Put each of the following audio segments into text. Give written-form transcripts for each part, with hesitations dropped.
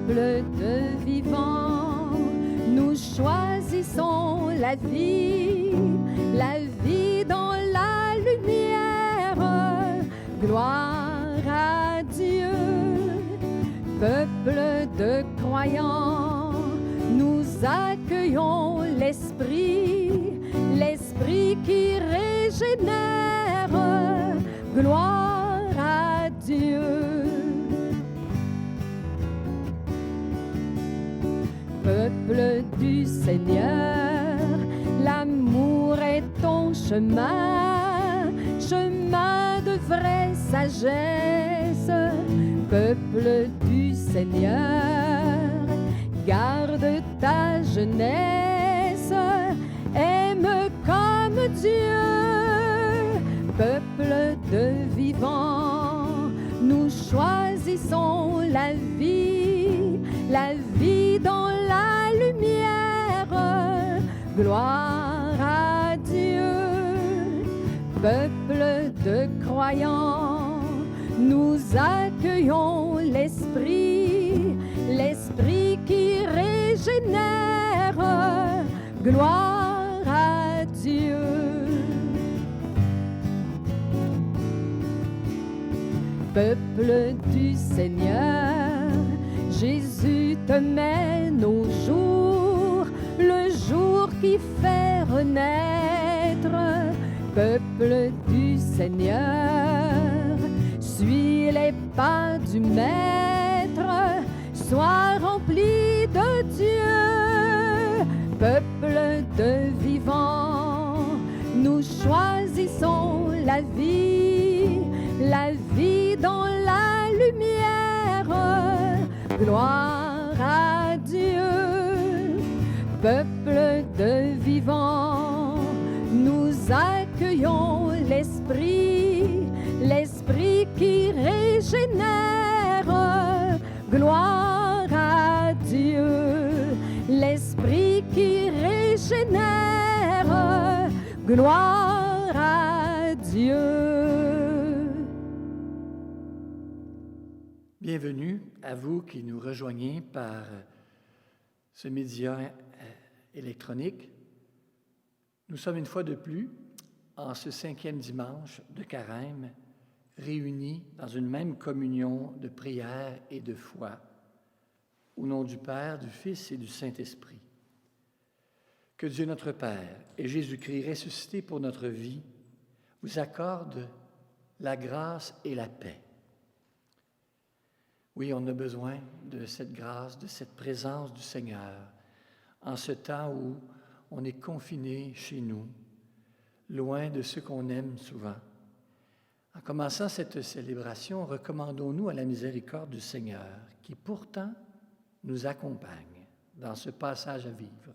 Peuple de vivants, nous choisissons la vie dans la lumière. Gloire à Dieu. Peuple de croyants, nous accueillons l'Esprit qui régénère. Gloire à Dieu. Peuple du Seigneur, l'amour est ton chemin de vraie sagesse. Peuple du Seigneur, garde ta jeunesse, aime comme Dieu. Peuple de vivants, nous choisissons la vie dans la lumière. Gloire à Dieu. Peuple de croyants, nous accueillons l'Esprit qui régénère. Gloire à Dieu. Peuple du Seigneur, Jésus te mène au jour, le jour qui fait renaître. Peuple du Seigneur, suis les pas du Maître, sois rempli de Dieu. Peuple de vivants, nous choisissons la vie dans la lumière. Gloire à Dieu. Peuple de vivants, nous accueillons l'Esprit qui régénère. Gloire à Dieu. L'Esprit qui régénère. Gloire à Dieu. Bienvenue à vous qui nous rejoignez par ce média électronique. Nous sommes une fois de plus, en ce 5e dimanche de Carême, réunis dans une même communion de prière et de foi, au nom du Père, du Fils et du Saint-Esprit. Que Dieu notre Père et Jésus-Christ ressuscité pour notre vie vous accordent la grâce et la paix. Oui, on a besoin de cette grâce, de cette présence du Seigneur, en ce temps où on est confiné chez nous, loin de ceux qu'on aime souvent. En commençant cette célébration, recommandons-nous à la miséricorde du Seigneur, qui pourtant nous accompagne dans ce passage à vivre.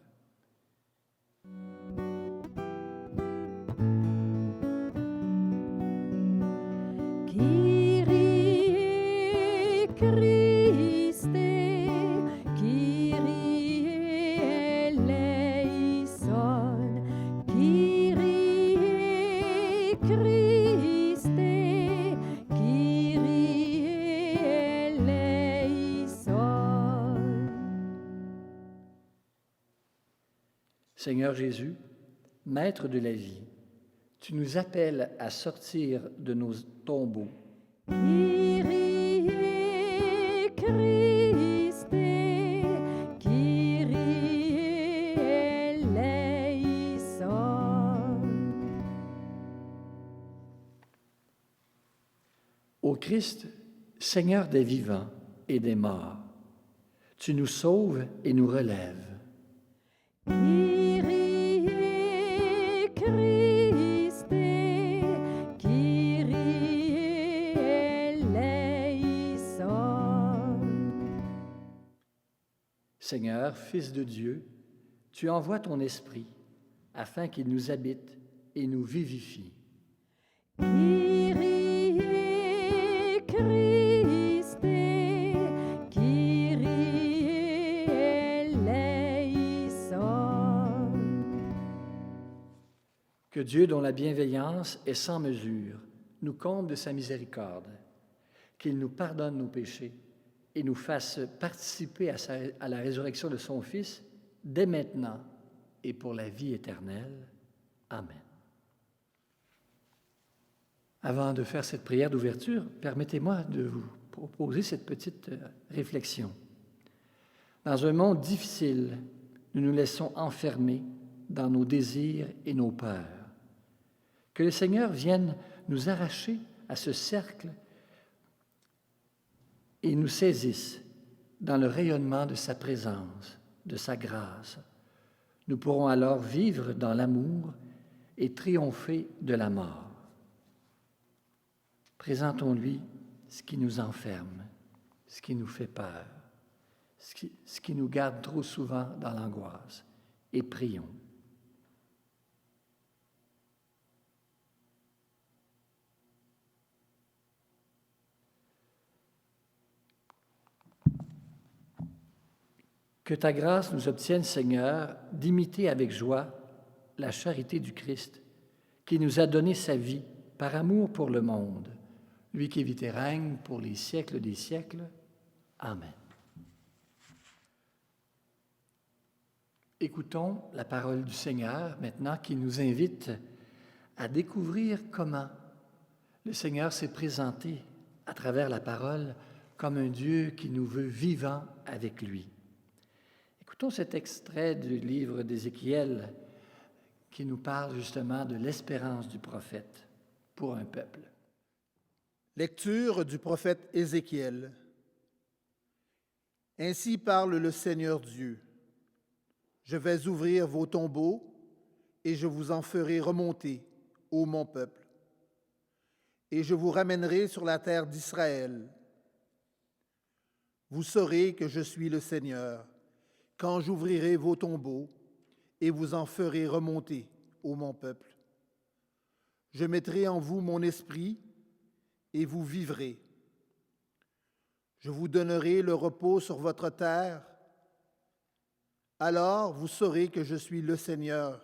Seigneur Jésus, Maître de la vie, tu nous appelles à sortir de nos tombeaux. Kyrie Christe, Kyrie eleison. Ô Christ, Seigneur des vivants et des morts, tu nous sauves et nous relèves. Kyrie Christe, Kyrie eleison. Seigneur, Fils de Dieu, tu envoies ton Esprit afin qu'il nous habite et nous vivifie. Kyrie Christe, Kyrie eleison. Que Dieu, dont la bienveillance est sans mesure, nous comble de sa miséricorde, qu'il nous pardonne nos péchés et nous fasse participer à la résurrection de son Fils dès maintenant et pour la vie éternelle. Amen. Avant de faire cette prière d'ouverture, permettez-moi de vous proposer cette petite réflexion. Dans un monde difficile, nous nous laissons enfermer dans nos désirs et nos peurs. Que le Seigneur vienne nous arracher à ce cercle et nous saisisse dans le rayonnement de sa présence, de sa grâce. Nous pourrons alors vivre dans l'amour et triompher de la mort. Présentons-lui ce qui nous enferme, ce qui nous fait peur, ce qui nous garde trop souvent dans l'angoisse, et prions. Que ta grâce nous obtienne, Seigneur, d'imiter avec joie la charité du Christ, qui nous a donné sa vie par amour pour le monde, lui qui vit et règne pour les siècles des siècles. Amen. Écoutons la parole du Seigneur maintenant qui nous invite à découvrir comment le Seigneur s'est présenté à travers la parole comme un Dieu qui nous veut vivants avec lui. Écoutons cet extrait du livre d'Ézéchiel qui nous parle justement de l'espérance du prophète pour un peuple. Lecture du prophète Ézéchiel. Ainsi parle le Seigneur Dieu. Je vais ouvrir vos tombeaux et je vous en ferai remonter, ô mon peuple. Et je vous ramènerai sur la terre d'Israël. Vous saurez que je suis le Seigneur, quand j'ouvrirai vos tombeaux et vous en ferai remonter, ô mon peuple. Je mettrai en vous mon esprit et vous vivrez. Je vous donnerai le repos sur votre terre. Alors vous saurez que je suis le Seigneur.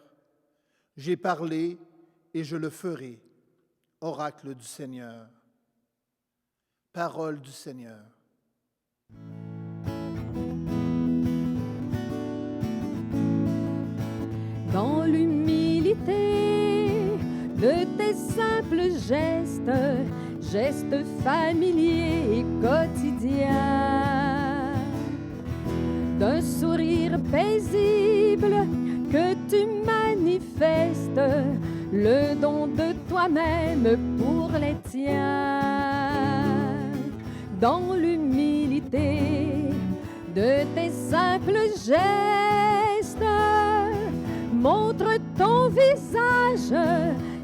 J'ai parlé et je le ferai. Oracle du Seigneur. Parole du Seigneur. Dans l'humilité de tes simples gestes familiers et quotidiens, d'un sourire paisible que tu manifestes, le don de toi-même pour les tiens. Dans l'humilité de tes simples gestes, montre ton visage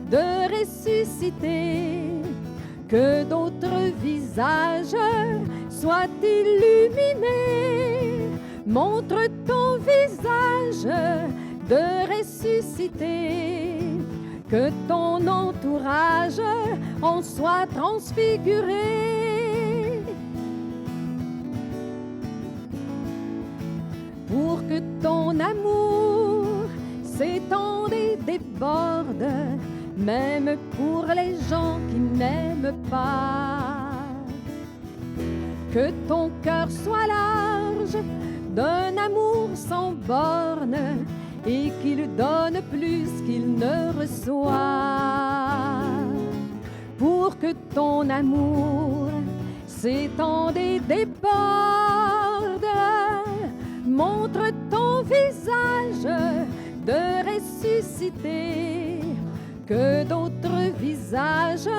de ressuscité, que d'autres visages soient illuminés. Montre ton visage de ressuscité, que ton entourage en soit transfiguré. Pour que ton amour s'étende et déborde, même pour les gens qui n'aiment pas. Que ton cœur soit large d'un amour sans borne et qu'il donne plus qu'il ne reçoit. Pour que ton amour s'étende et déborde, montre ton visage de ressuscité, que d'autres visages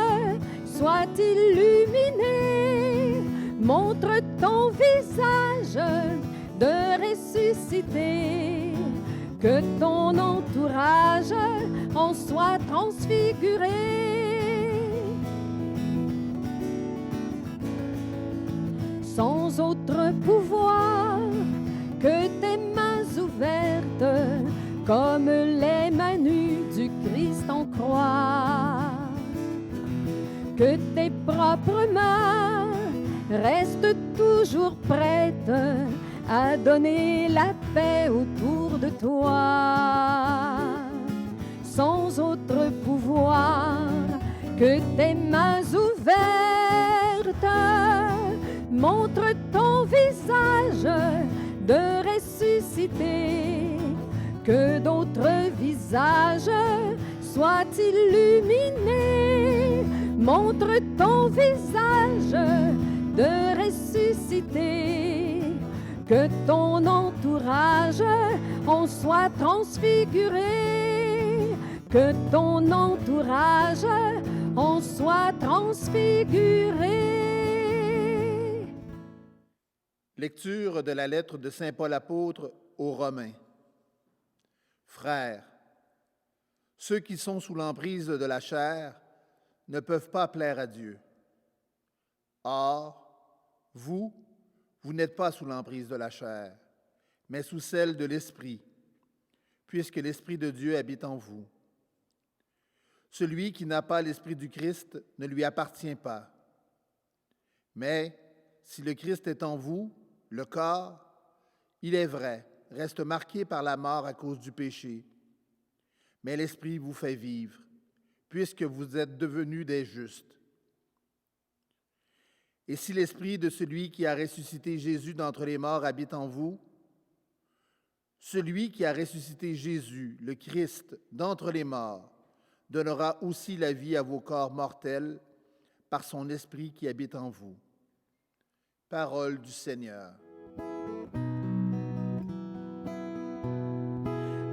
soient illuminés. Montre ton visage de ressuscité, que ton entourage en soit transfiguré. Sans autre pouvoir que tes mains ouvertes, comme les mains nues du Christ en croix. Que tes propres mains restent toujours prêtes à donner la paix autour de toi. Sans autre pouvoir que tes mains ouvertes, montre ton ressuscité, que d'autres visages soient illuminés. Montre ton visage de ressuscité, que ton entourage en soit transfiguré, que ton entourage en soit transfiguré. Lecture de la lettre de Saint Paul apôtre aux Romains. Frères, ceux qui sont sous l'emprise de la chair ne peuvent pas plaire à Dieu. Or, vous n'êtes pas sous l'emprise de la chair, mais sous celle de l'Esprit, puisque l'Esprit de Dieu habite en vous. Celui qui n'a pas l'Esprit du Christ ne lui appartient pas. Mais si le Christ est en vous, le corps, il est vrai, reste marqué par la mort à cause du péché. Mais l'Esprit vous fait vivre, puisque vous êtes devenus des justes. Et si l'Esprit de celui qui a ressuscité Jésus d'entre les morts habite en vous, celui qui a ressuscité Jésus, le Christ, d'entre les morts, donnera aussi la vie à vos corps mortels par son Esprit qui habite en vous. Parole du Seigneur.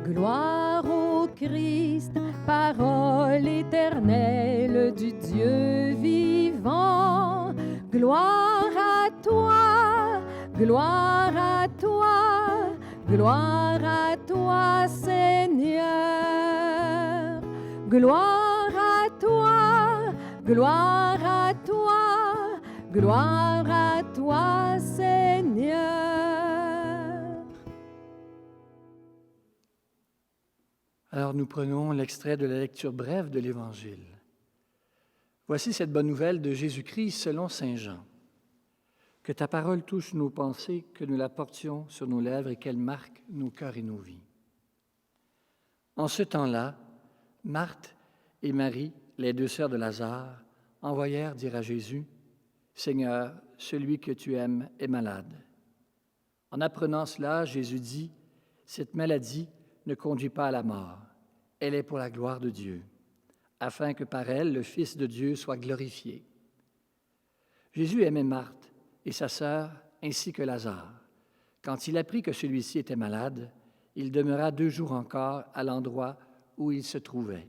Gloire au Christ, parole éternelle du Dieu vivant. Gloire à toi, gloire à toi, gloire à toi, Seigneur. Gloire à toi, gloire à toi, gloire à toi, Seigneur. Alors nous prenons l'extrait de la lecture brève de l'Évangile. Voici cette bonne nouvelle de Jésus-Christ selon saint Jean. Que ta parole touche nos pensées, que nous la portions sur nos lèvres et qu'elle marque nos cœurs et nos vies. En ce temps-là, Marthe et Marie, les deux sœurs de Lazare, envoyèrent dire à Jésus, « Seigneur, celui que tu aimes est malade. » En apprenant cela, Jésus dit, « Cette maladie ne conduit pas à la mort, elle est pour la gloire de Dieu, afin que par elle le Fils de Dieu soit glorifié. » Jésus aimait Marthe et sa sœur ainsi que Lazare. Quand il apprit que celui-ci était malade, il demeura 2 jours encore à l'endroit où il se trouvait.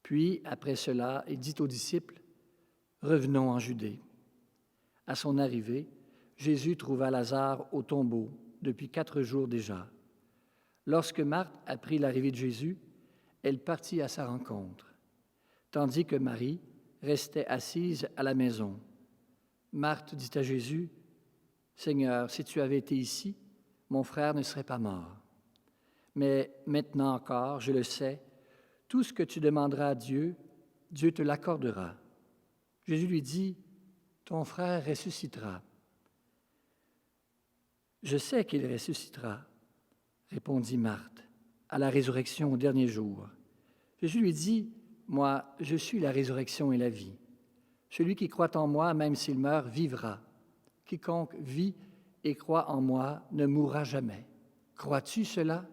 Puis, après cela, il dit aux disciples, « Revenons en Judée. » À son arrivée, Jésus trouva Lazare au tombeau depuis 4 jours déjà. Lorsque Marthe apprit l'arrivée de Jésus, elle partit à sa rencontre, tandis que Marie restait assise à la maison. Marthe dit à Jésus, « Seigneur, si tu avais été ici, mon frère ne serait pas mort. Mais maintenant encore, je le sais, tout ce que tu demanderas à Dieu, Dieu te l'accordera. » Jésus lui dit, « Ton frère ressuscitera. » « Je sais qu'il ressuscitera, » répondit Marthe, « à la résurrection au dernier jour. » Jésus lui dit, « Moi, je suis la résurrection et la vie. Celui qui croit en moi, même s'il meurt, vivra. Quiconque vit et croit en moi ne mourra jamais. Crois-tu cela? »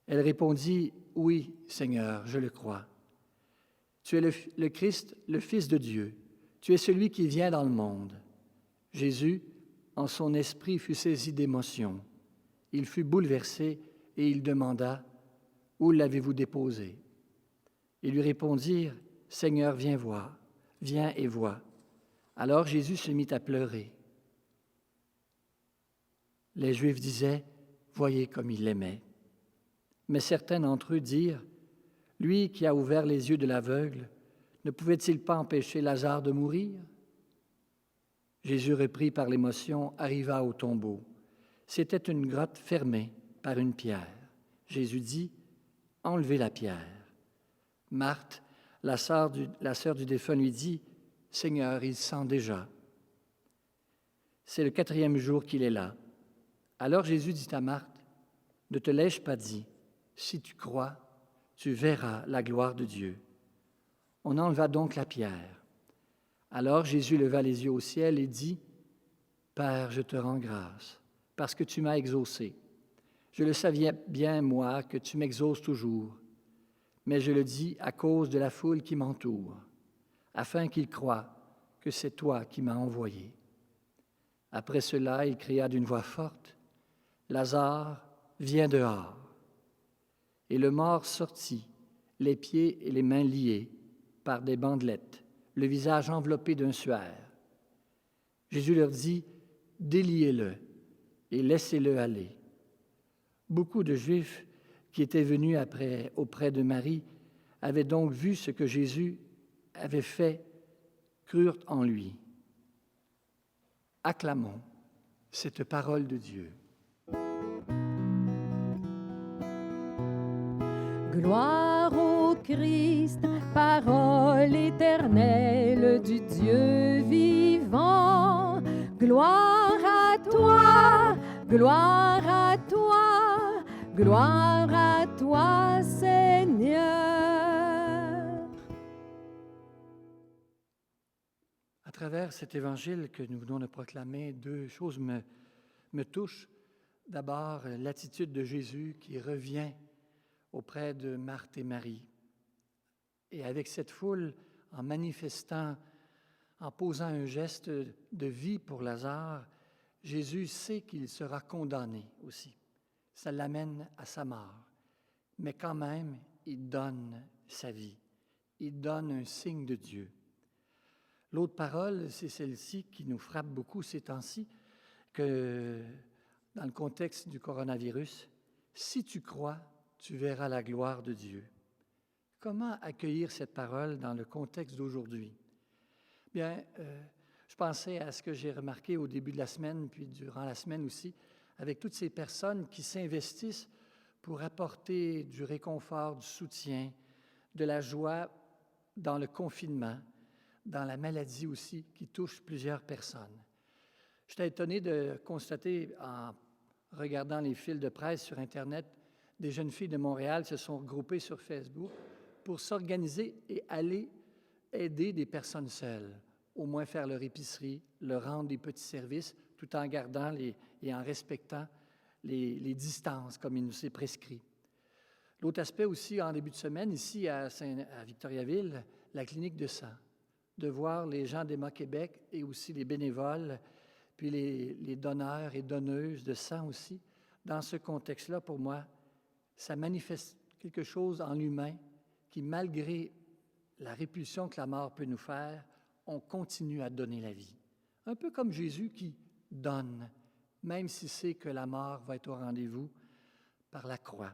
Elle répondit, « Oui, Seigneur, je le crois. Tu es le Christ, le Fils de Dieu. Tu es celui qui vient dans le monde. » Jésus, en son esprit, fut saisi d'émotion. Il fut bouleversé et il demanda, « Où l'avez-vous déposé? » Ils lui répondirent, « Seigneur, viens voir, viens et vois. » Alors Jésus se mit à pleurer. Les Juifs disaient, « Voyez comme il l'aimait. » Mais certains d'entre eux dirent, « Lui qui a ouvert les yeux de l'aveugle, ne pouvait-il pas empêcher Lazare de mourir? » Jésus, repris par l'émotion, arriva au tombeau. C'était une grotte fermée par une pierre. Jésus dit, « Enlevez la pierre. » Marthe, la sœur du défunt, lui dit, « Seigneur, il sent déjà. » C'est le 4e jour qu'il est là. Alors Jésus dit à Marthe, « Ne te l'ai-je pas dit? Si tu crois, tu verras la gloire de Dieu. » On enleva donc la pierre. Alors Jésus leva les yeux au ciel et dit, « Père, je te rends grâce, parce que tu m'as exaucé. Je le savais bien, moi, que tu m'exauces toujours, mais je le dis à cause de la foule qui m'entoure, afin qu'ils croient que c'est toi qui m'as envoyé. » Après cela, il cria d'une voix forte, « Lazare, viens dehors. » Et le mort sortit, les pieds et les mains liés par des bandelettes, le visage enveloppé d'un suaire. Jésus leur dit, « Déliez-le et laissez-le aller. » Beaucoup de Juifs qui étaient venus auprès de Marie avaient donc vu ce que Jésus avait fait, crurent en lui. Acclamons cette parole de Dieu. Gloire au Christ, parole éternelle du Dieu vivant. Gloire à toi, gloire à toi, gloire à toi, Seigneur. À travers cet évangile que nous venons de proclamer, deux choses me touchent. D'abord, l'attitude de Jésus qui revient auprès de Marthe et Marie. Et avec cette foule, en manifestant, en posant un geste de vie pour Lazare, Jésus sait qu'il sera condamné aussi. Ça l'amène à sa mort. Mais quand même, il donne sa vie. Il donne un signe de Dieu. L'autre parole, c'est celle-ci qui nous frappe beaucoup ces temps-ci, que dans le contexte du coronavirus, « Si tu crois, tu verras la gloire de Dieu. » Comment accueillir cette parole dans le contexte d'aujourd'hui? Bien, je pensais à ce que j'ai remarqué au début de la semaine, puis durant la semaine aussi, avec toutes ces personnes qui s'investissent pour apporter du réconfort, du soutien, de la joie dans le confinement, dans la maladie aussi qui touche plusieurs personnes. J'étais étonné de constater, en regardant les fils de presse sur Internet, des jeunes filles de Montréal se sont regroupées sur Facebook pour s'organiser et aller aider des personnes seules, au moins faire leur épicerie, leur rendre des petits services, tout en gardant et en respectant les distances comme il nous est prescrit. L'autre aspect aussi, en début de semaine, ici à Victoriaville, la clinique de sang, de voir les gens d'Emma Québec et aussi les bénévoles, puis les donneurs et donneuses de sang aussi. Dans ce contexte-là, pour moi, ça manifeste quelque chose en l'humain qui, malgré la répulsion que la mort peut nous faire, on continue à donner la vie. Un peu comme Jésus qui donne, même si c'est que la mort va être au rendez-vous par la croix.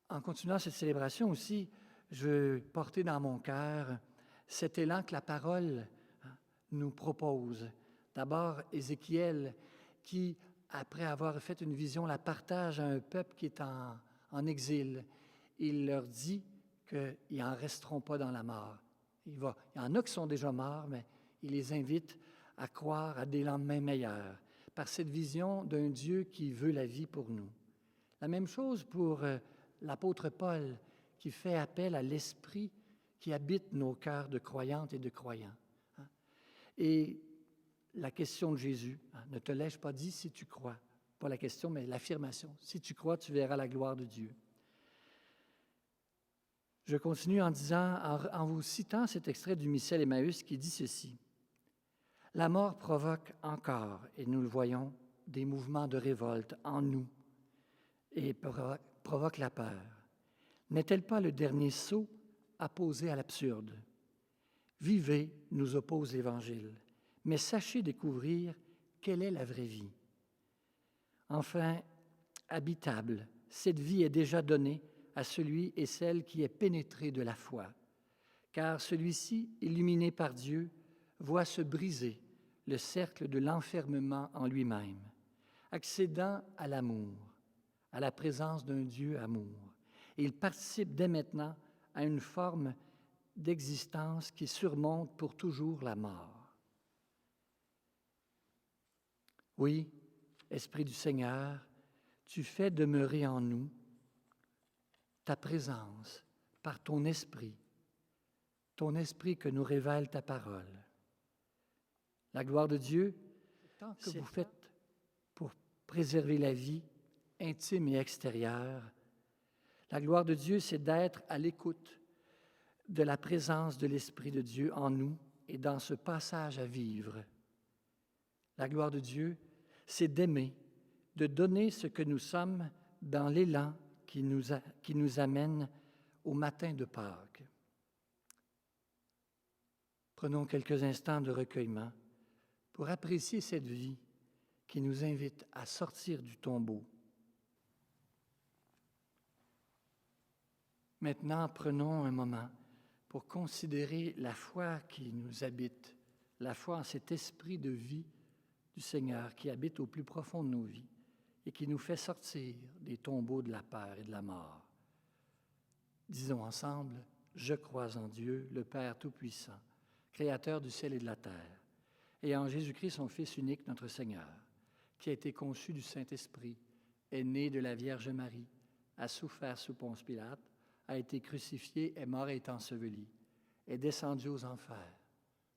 En continuant cette célébration aussi, je veux porter dans mon cœur cet élan que la parole nous propose. D'abord, Ézéchiel, qui, après avoir fait une vision, la partage à un peuple qui est en exil. Il leur dit qu'ils n'en resteront pas dans la mort. Il y en a qui sont déjà morts, mais il les invite à croire à des lendemains meilleurs, par cette vision d'un Dieu qui veut la vie pour nous. La même chose pour l'apôtre Paul, qui fait appel à l'Esprit qui habite nos cœurs de croyantes et de croyants. Et la question de Jésus, ne te l'ai-je pas dit si tu crois? Pas la question, mais l'affirmation. Si tu crois, tu verras la gloire de Dieu. Je continue en disant, en vous citant cet extrait du missel Emmaüs qui dit ceci. La mort provoque encore, et nous le voyons, des mouvements de révolte en nous et provoque la peur. N'est-elle pas le dernier sceau apposé à l'absurde? Vivez, nous oppose l'Évangile, mais sachez découvrir quelle est la vraie vie. Enfin, habitable, cette vie est déjà donnée à celui et celle qui est pénétré de la foi, car celui-ci, illuminé par Dieu, voit se briser le cercle de l'enfermement en lui-même, accédant à l'amour, à la présence d'un Dieu amour. Et il participe dès maintenant à une forme d'existence qui surmonte pour toujours la mort. Oui, Esprit du Seigneur, tu fais demeurer en nous ta présence par ton esprit que nous révèle ta parole. La gloire de Dieu, c'est que vous faites pour préserver la vie intime et extérieure. La gloire de Dieu, c'est d'être à l'écoute de la présence de l'Esprit de Dieu en nous et dans ce passage à vivre. La gloire de Dieu, c'est d'aimer, de donner ce que nous sommes dans l'élan qui nous amène au matin de Pâques. Prenons quelques instants de recueillement pour apprécier cette vie qui nous invite à sortir du tombeau. Maintenant, prenons un moment pour considérer la foi qui nous habite, la foi en cet esprit de vie du Seigneur qui habite au plus profond de nos vies et qui nous fait sortir des tombeaux de la peur et de la mort. Disons ensemble, « Je crois en Dieu, le Père Tout-Puissant, Créateur du ciel et de la terre, et en Jésus-Christ, son Fils unique, notre Seigneur, qui a été conçu du Saint-Esprit, est né de la Vierge Marie, a souffert sous Ponce Pilate, a été crucifié, est mort et est enseveli, est descendu aux enfers.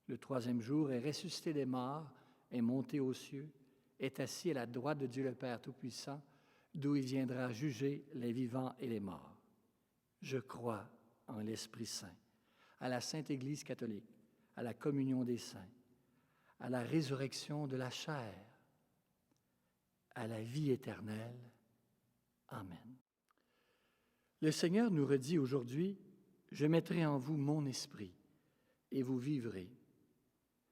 Le troisième jour est ressuscité des morts, est monté aux cieux, est assis à la droite de Dieu le Père Tout-Puissant, d'où il viendra juger les vivants et les morts. Je crois en l'Esprit Saint, à la Sainte Église catholique, à la communion des saints, à la résurrection de la chair, à la vie éternelle. Amen. Le Seigneur nous redit aujourd'hui, « Je mettrai en vous mon esprit, et vous vivrez.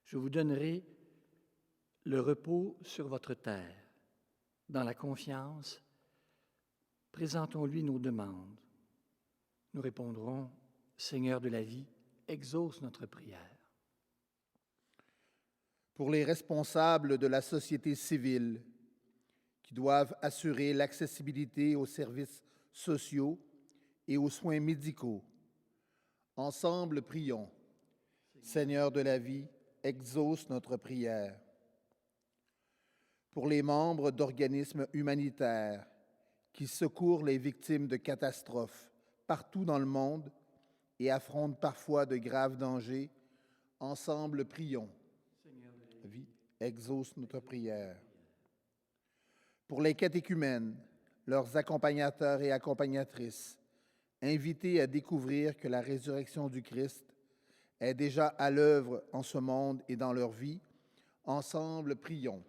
Je vous donnerai le repos sur votre terre. » Dans la confiance, présentons-lui nos demandes. Nous répondrons, « Seigneur de la vie, exauce notre prière. » Pour les responsables de la société civile qui doivent assurer l'accessibilité aux services sociaux et aux soins médicaux, ensemble prions. Seigneur de la vie, exauce notre prière. Pour les membres d'organismes humanitaires qui secourent les victimes de catastrophes partout dans le monde et affrontent parfois de graves dangers, ensemble prions. Seigneur de la vie, exauce notre prière. Pour les catéchumènes, leurs accompagnateurs et accompagnatrices, invités à découvrir que la résurrection du Christ est déjà à l'œuvre en ce monde et dans leur vie, ensemble prions.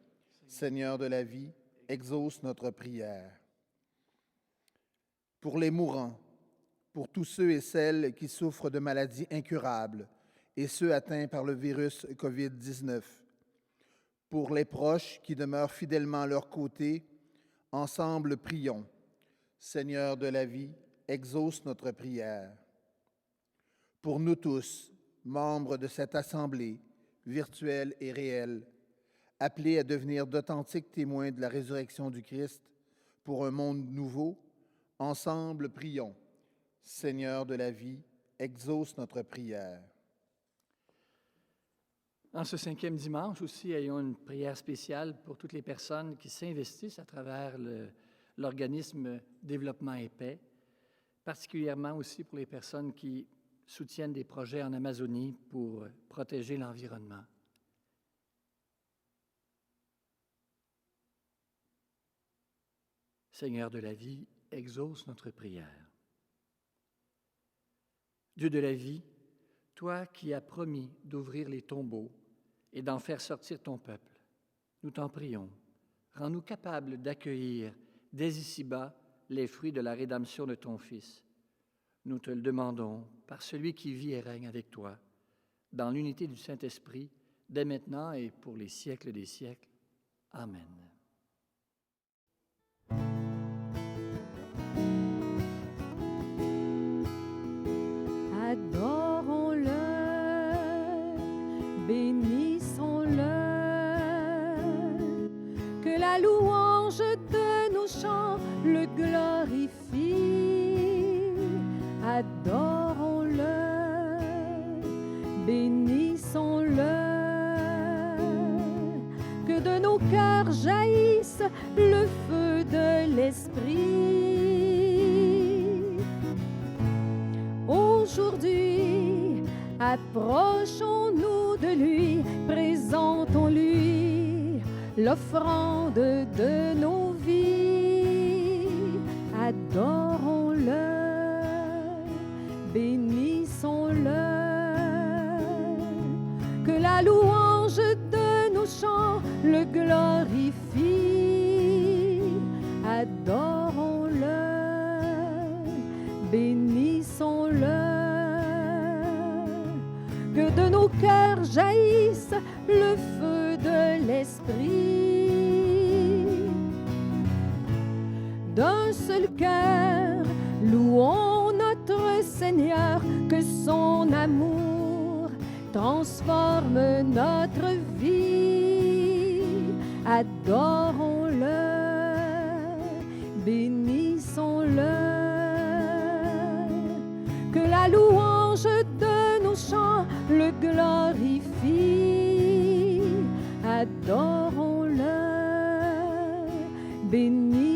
Seigneur de la vie, exauce notre prière. Pour les mourants, pour tous ceux et celles qui souffrent de maladies incurables et ceux atteints par le virus COVID-19, pour les proches qui demeurent fidèlement à leur côté, ensemble prions. Seigneur de la vie, exauce notre prière. Pour nous tous, membres de cette assemblée, virtuelle et réelle, appelés à devenir d'authentiques témoins de la résurrection du Christ pour un monde nouveau, ensemble prions. Seigneur de la vie, exauce notre prière. En ce 5e dimanche aussi, ayons une prière spéciale pour toutes les personnes qui s'investissent à travers l'organisme Développement et Paix, particulièrement aussi pour les personnes qui soutiennent des projets en Amazonie pour protéger l'environnement. Seigneur de la vie, exauce notre prière. Dieu de la vie, toi qui as promis d'ouvrir les tombeaux et d'en faire sortir ton peuple, nous t'en prions, rends-nous capables d'accueillir dès ici-bas les fruits de la rédemption de ton Fils. Nous te le demandons par celui qui vit et règne avec toi, dans l'unité du Saint-Esprit, dès maintenant et pour les siècles des siècles. Amen. Adorons-le, bénissons-le, que la louange de nos chants le glorifie. Adorons-le, bénissons-le, que de nos cœurs jaillisse le feu de l'Esprit. Aujourd'hui, approchons-nous de lui, présentons-lui l'offrande de nos vies. Adorons-le, bénissons-le. Que la louange de nos chants le glorifie. Adorons-le, bénissons-le. Que de nos cœurs jaillisse le feu de l'Esprit. D'un seul cœur, louons notre Seigneur, que son amour transforme notre vie. Adorons-le, bénissons-le. Que la louange de nos chants le glorifie. Adorons-le, bénissons-le.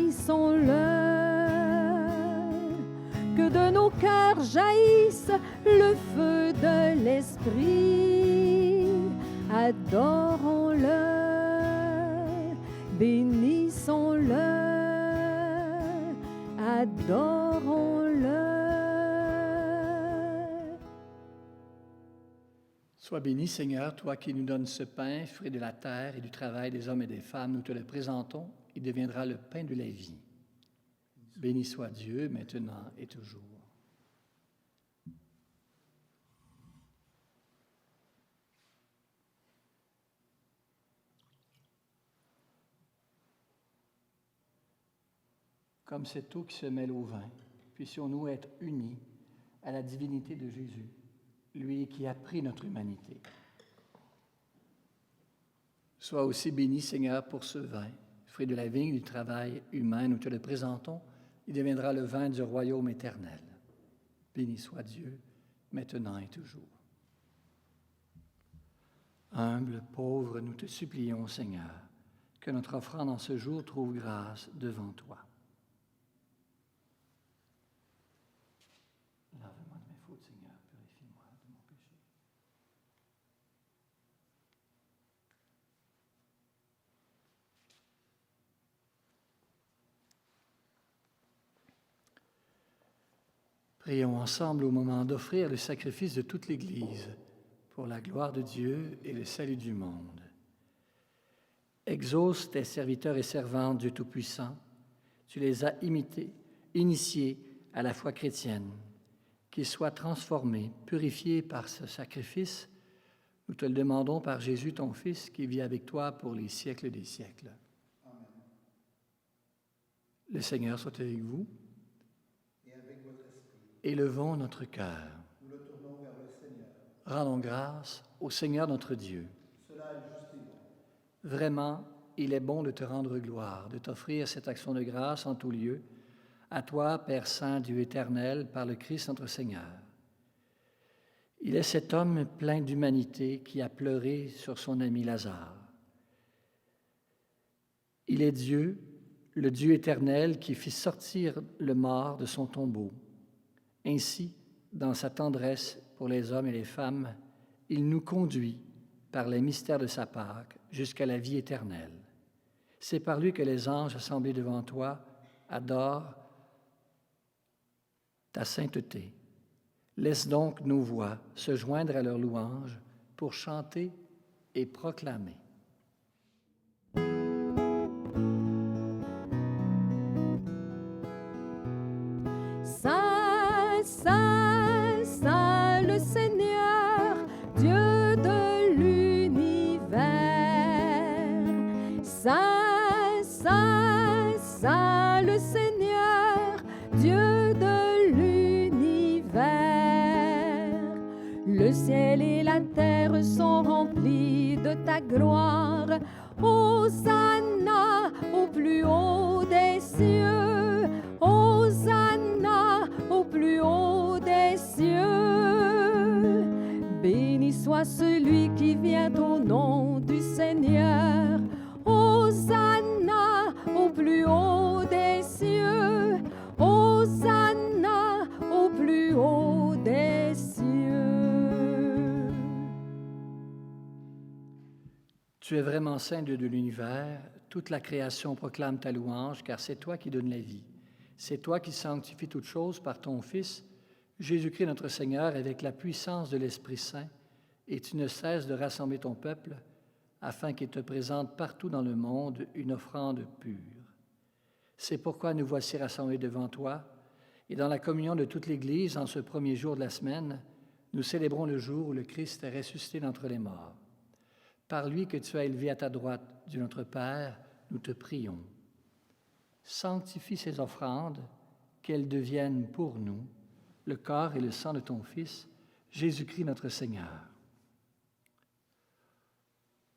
Que de nos cœurs jaillisse le feu de l'Esprit. Adorons-le, bénissons-le. Adorons-le. Sois béni, Seigneur, toi qui nous donnes ce pain, fruit de la terre et du travail des hommes et des femmes. Nous te le présentons, il deviendra le pain de la vie. Béni soit Dieu, maintenant et toujours. Comme cette eau qui se mêle au vin, puissions-nous être unis à la divinité de Jésus, lui qui a pris notre humanité. Sois aussi béni, Seigneur, pour ce vin, fruit de la vigne du travail humain. Nous te le présentons, il deviendra le vin du royaume éternel. Béni soit Dieu, maintenant et toujours. Humble, pauvre, nous te supplions, Seigneur, que notre offrande en ce jour trouve grâce devant toi. Lave-moi de mes fautes, Seigneur, purifie-moi de mon péché. Prions ensemble au moment d'offrir le sacrifice de toute l'Église pour la gloire de Dieu et le salut du monde. Exauce tes serviteurs et servantes, Dieu Tout-Puissant. Tu les as initiés à la foi chrétienne. Qu'ils soient transformés, purifiés par ce sacrifice. Nous te le demandons par Jésus, ton Fils, qui vit avec toi pour les siècles des siècles. Amen. Le Seigneur soit avec vous. Élevons notre cœur. Nous le tournons vers le Seigneur. Rendons grâce au Seigneur notre Dieu. Cela est juste et bon. Vraiment, il est bon de te rendre gloire, de t'offrir cette action de grâce en tout lieu, à toi, Père Saint, Dieu éternel, par le Christ notre Seigneur. Il est cet homme plein d'humanité qui a pleuré sur son ami Lazare. Il est Dieu, le Dieu éternel qui fit sortir le mort de son tombeau. Ainsi, dans sa tendresse pour les hommes et les femmes, il nous conduit par les mystères de sa Pâque jusqu'à la vie éternelle. C'est par lui que les anges assemblés devant toi adorent ta sainteté. Laisse donc nos voix se joindre à leur louange pour chanter et proclamer. Saint, Saint, Saint, le Seigneur, Dieu de l'univers. Saint, Saint, Saint, le Seigneur, Dieu de l'univers. Le ciel et la terre sont remplis de ta gloire. Hosanna au plus haut des cieux. Hosanna au plus haut des cieux. Béni soit celui qui vient au nom du Seigneur. Hosanna au plus haut des cieux. Hosanna au plus haut des cieux. Tu es vraiment saint Dieu de l'univers, toute la création proclame ta louange, car c'est toi qui donnes la vie. C'est toi qui sanctifies toutes choses par ton Fils, Jésus-Christ notre Seigneur, avec la puissance de l'Esprit Saint, et tu ne cesses de rassembler ton peuple, afin qu'il te présente partout dans le monde une offrande pure. C'est pourquoi nous voici rassemblés devant toi, et dans la communion de toute l'Église, en ce premier jour de la semaine, nous célébrons le jour où le Christ est ressuscité d'entre les morts. Par lui que tu as élevé à ta droite de notre Père, nous te prions. Sanctifie ces offrandes, qu'elles deviennent pour nous le corps et le sang de ton Fils, Jésus-Christ notre Seigneur.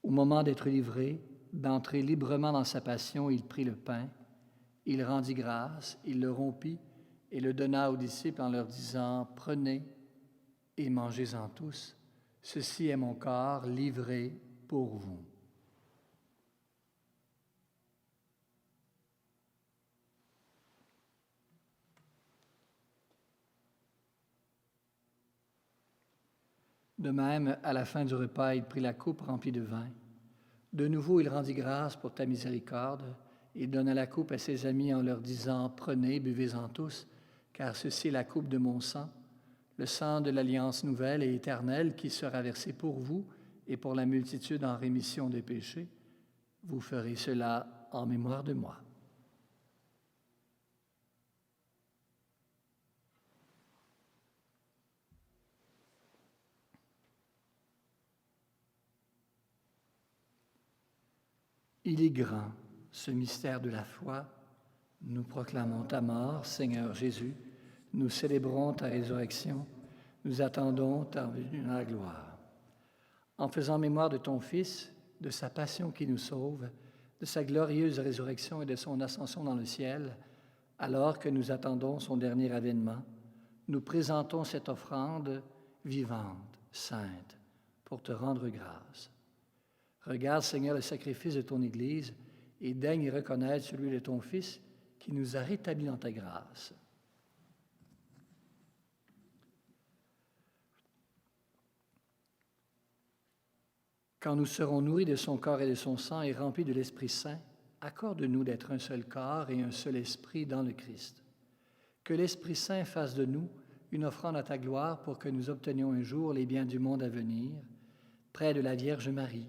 Au moment d'être livré, d'entrer librement dans sa passion, il prit le pain, il rendit grâce, il le rompit et le donna aux disciples en leur disant « Prenez et mangez-en tous, ceci est mon corps livré pour vous. » De même, à la fin du repas, il prit la coupe remplie de vin. De nouveau, il rendit grâce pour ta miséricorde. Il donna la coupe à ses amis en leur disant « Prenez, buvez-en tous, car ceci est la coupe de mon sang, le sang de l'alliance nouvelle et éternelle qui sera versé pour vous et pour la multitude en rémission des péchés. Vous ferez cela en mémoire de moi. » Il est grand, ce mystère de la foi. Nous proclamons ta mort, Seigneur Jésus. Nous célébrons ta résurrection. Nous attendons ta venue dans la gloire. En faisant mémoire de ton Fils, de sa passion qui nous sauve, de sa glorieuse résurrection et de son ascension dans le ciel, alors que nous attendons son dernier avènement, nous présentons cette offrande vivante, sainte, pour te rendre grâce. Regarde, Seigneur, le sacrifice de ton Église et daigne y reconnaître celui de ton Fils qui nous a rétablis dans ta grâce. Quand nous serons nourris de son corps et de son sang et remplis de l'Esprit Saint, accorde-nous d'être un seul corps et un seul esprit dans le Christ. Que l'Esprit Saint fasse de nous une offrande à ta gloire pour que nous obtenions un jour les biens du monde à venir, près de la Vierge Marie,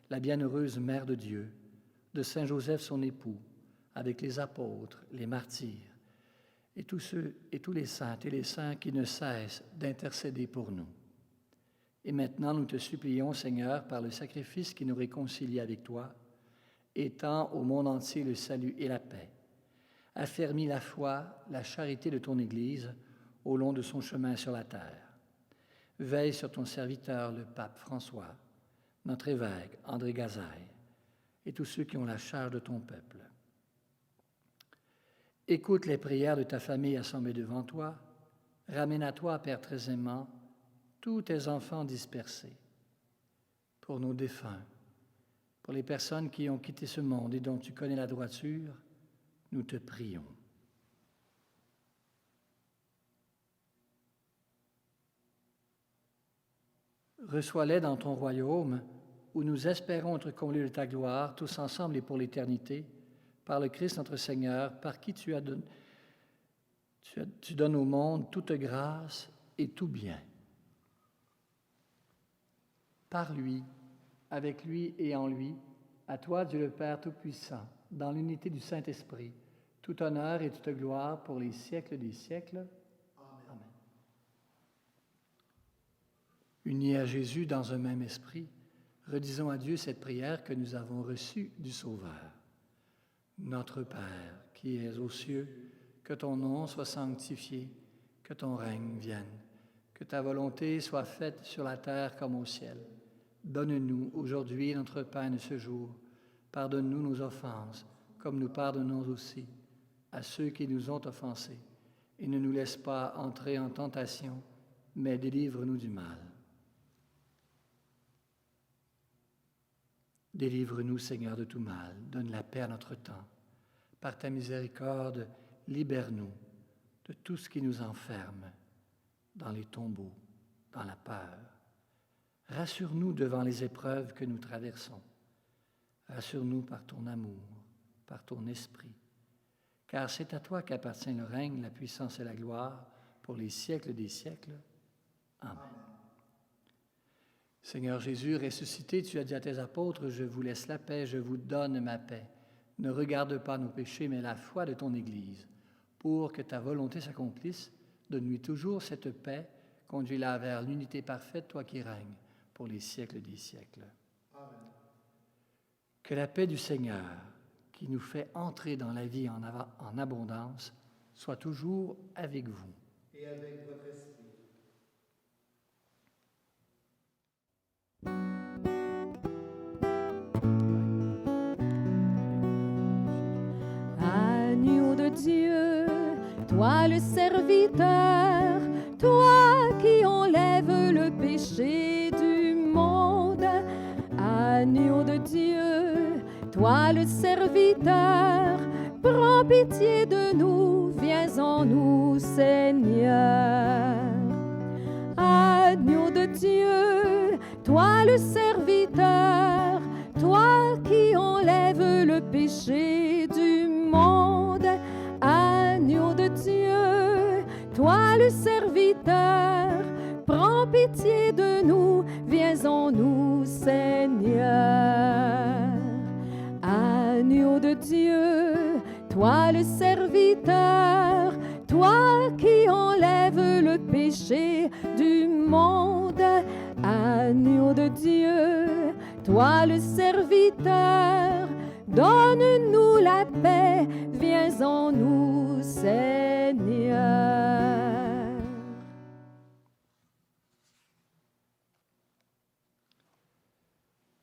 la bienheureuse Mère de Dieu, de Saint Joseph son époux, avec les apôtres, les martyrs, et tous les saintes et les saints qui ne cessent d'intercéder pour nous. Et maintenant, nous te supplions, Seigneur, par le sacrifice qui nous réconcilie avec toi, étends au monde entier le salut et la paix. Affermis la foi, la charité de ton Église au long de son chemin sur la terre. Veille sur ton serviteur, le pape François, notre évêque André Gazaille, et tous ceux qui ont la charge de ton peuple. Écoute les prières de ta famille assemblée devant toi. Ramène à toi, Père très aimant, tous tes enfants dispersés. Pour nos défunts, pour les personnes qui ont quitté ce monde et dont tu connais la droiture, nous te prions. Reçois-les dans ton royaume, où nous espérons être comblés de ta gloire, tous ensemble et pour l'éternité, par le Christ notre Seigneur, par qui tu donnes au monde toute grâce et tout bien. Par lui, avec lui et en lui, à toi, Dieu le Père Tout-Puissant, dans l'unité du Saint-Esprit, tout honneur et toute gloire pour les siècles des siècles. Amen. Unis à Jésus dans un même esprit, redisons à Dieu cette prière que nous avons reçue du Sauveur. Notre Père, qui es aux cieux, que ton nom soit sanctifié, que ton règne vienne, que ta volonté soit faite sur la terre comme au ciel. Donne-nous aujourd'hui notre pain de ce jour. Pardonne-nous nos offenses, comme nous pardonnons aussi à ceux qui nous ont offensés. Et ne nous laisse pas entrer en tentation, mais délivre-nous du mal. Délivre-nous, Seigneur, de tout mal. Donne la paix à notre temps. Par ta miséricorde, libère-nous de tout ce qui nous enferme dans les tombeaux, dans la peur. Rassure-nous devant les épreuves que nous traversons. Rassure-nous par ton amour, par ton esprit, car c'est à toi qu'appartient le règne, la puissance et la gloire pour les siècles des siècles. Amen. Seigneur Jésus, ressuscité, tu as dit à tes apôtres, « Je vous laisse la paix, je vous donne ma paix. Ne regarde pas nos péchés, mais la foi de ton Église. Pour que ta volonté s'accomplisse, donne-lui toujours cette paix, conduis-la vers l'unité parfaite, toi qui règnes pour les siècles des siècles. » Amen. Que la paix du Seigneur, qui nous fait entrer dans la vie en abondance, soit toujours avec vous. Et avec votre esprit. Agneau de Dieu, toi le serviteur, toi qui enlèves le péché du monde. Agneau de Dieu, toi le serviteur, prends pitié de nous, viens en nous, Seigneur. Agneau de Dieu, toi le serviteur, toi qui enlèves le péché du monde. Agneau de Dieu, toi le serviteur, prends pitié de nous, viens en nous, Seigneur. Agneau de Dieu, toi le serviteur, toi qui enlèves le péché du monde. Agneau de Dieu, toi le serviteur, donne-nous la paix, viens en nous, Seigneur.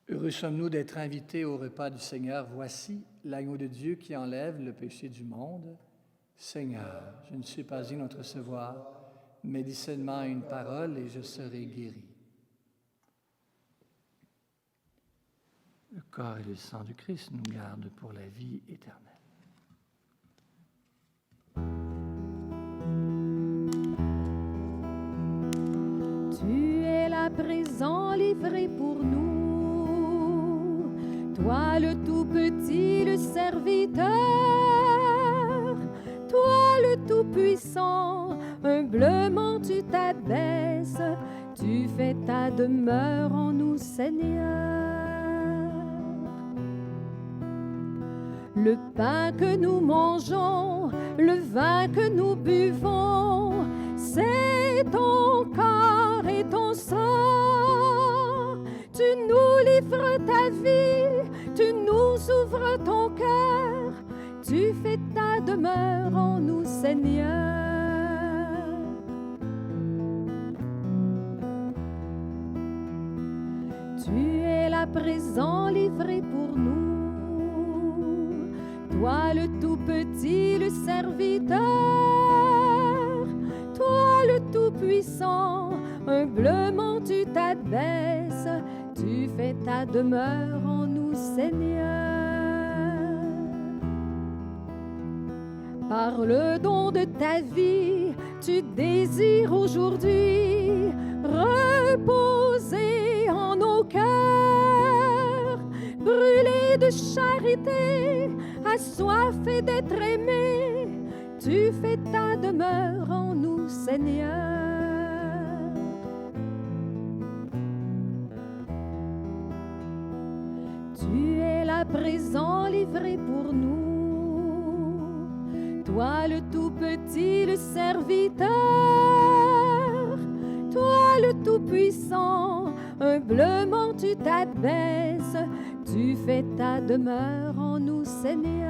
Heureux sommes-nous d'être invités au repas du Seigneur. Voici l'agneau de Dieu qui enlève le péché du monde. Seigneur, je ne suis pas digne de te recevoir, mais dis seulement une parole et je serai guéri. Le corps et le sang du Christ nous gardent pour la vie éternelle. Tu es là présent, livré pour nous, toi le tout petit, le serviteur, toi le tout puissant, humblement tu t'abaisses, tu fais ta demeure en nous, Seigneur. Le pain que nous mangeons, le vin que nous buvons, c'est ton corps et ton sang. Tu nous livres ta vie, tu nous ouvres ton cœur, tu fais ta demeure en nous, Seigneur. Tu es là présent, livré pour nous, toi le tout petit, le serviteur, toi le tout puissant, humblement tu t'abaisses, tu fais ta demeure en nous, Seigneur. Par le don de ta vie, tu désires aujourd'hui reposer en nos cœurs, brûler de charité, assoiffé d'être aimé, tu fais ta demeure en nous, Seigneur. Tu es là présent, livré pour nous, toi le tout petit, le serviteur, toi le tout puissant, humblement tu t'abaisses, tu fais ta demeure en nous, Seigneur.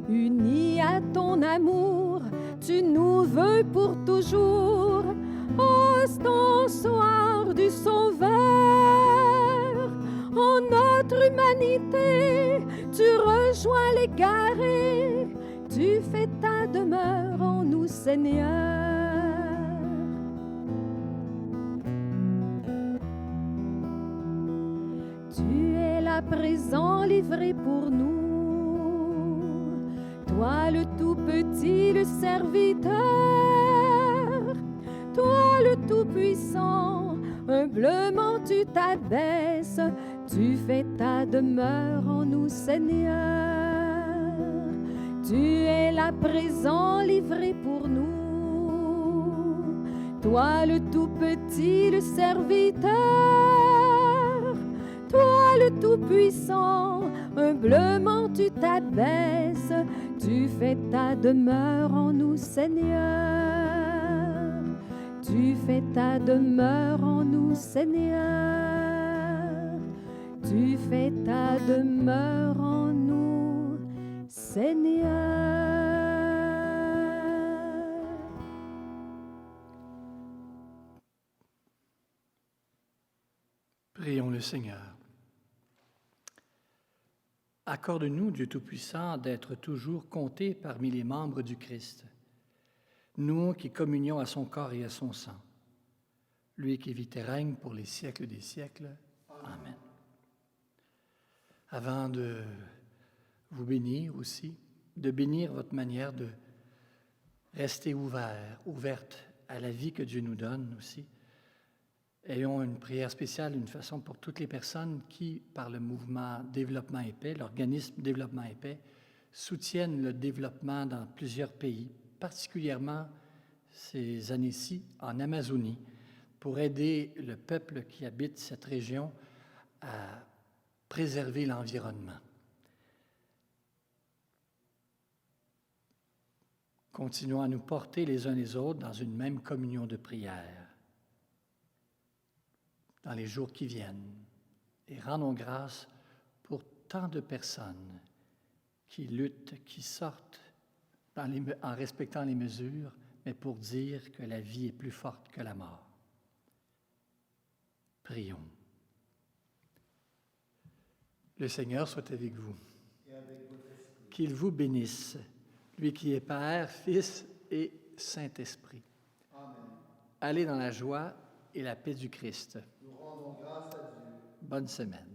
Unis à ton amour, tu nous veux pour toujours, ostensoir du Sauveur. En notre humanité, tu rejoins l'égaré, tu fais ta demeure en nous, Seigneur. Tu es là présent, livré pour nous, toi le tout petit, le serviteur, toi le tout puissant, humblement tu t'abaisses, tu fais ta demeure en nous, Seigneur. Tu es là présent, livré pour nous. Toi le tout petit, le serviteur, toi le tout puissant, humblement tu t'abaisses, tu fais ta demeure en nous, Seigneur. Tu fais ta demeure en nous, Seigneur. Tu fais ta demeure en nous, Seigneur. Prions le Seigneur. Accorde-nous, Dieu Tout-Puissant, d'être toujours comptés parmi les membres du Christ, nous qui communions à son corps et à son sang, lui qui vit et règne pour les siècles des siècles. Amen. Avant de vous bénir aussi, de bénir votre manière de rester ouverte à la vie que Dieu nous donne aussi, ayons une prière spéciale, une façon pour toutes les personnes qui, par le mouvement Développement et Paix, l'organisme Développement et Paix, soutiennent le développement dans plusieurs pays, particulièrement ces années-ci en Amazonie, pour aider le peuple qui habite cette région à préserver l'environnement. Continuons à nous porter les uns les autres dans une même communion de prière dans les jours qui viennent, et rendons grâce pour tant de personnes qui luttent, qui sortent en respectant les mesures, mais pour dire que la vie est plus forte que la mort. Prions. Le Seigneur soit avec vous. Qu'il vous bénisse, lui qui est Père, Fils et Saint-Esprit. Amen. Allez dans la joie et la paix du Christ. Nous rendons grâce à Dieu. Bonne semaine.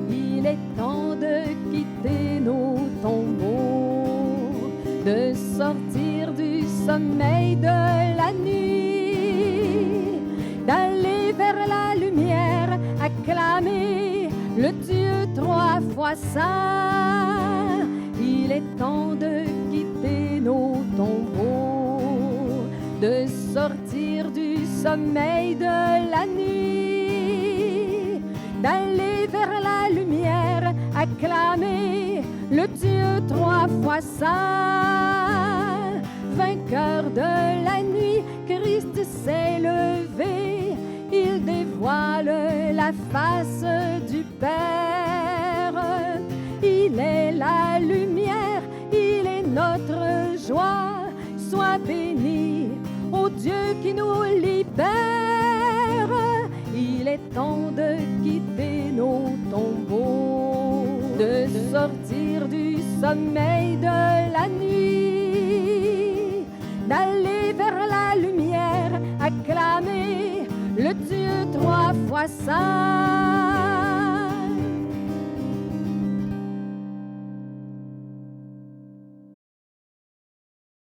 Il est temps de quitter nos tombeaux, de sortir du sommeil de la nuit, d'aller vers la lumière, acclamer le Dieu trois fois saint. Il est temps de quitter nos tombeaux, de sortir du sommeil de la nuit, d'aller vers la lumière, acclamer le Dieu trois fois saint. Vainqueur de la nuit, Christ s'est levé, il dévoile la face du Père. Il est la lumière, il est notre joie. Sois béni, ô Dieu qui nous libère. Il est temps de quitter nos tombeaux, de sortir du sommeil de la nuit, d'aller vers la lumière, acclamer le Dieu trois fois saint.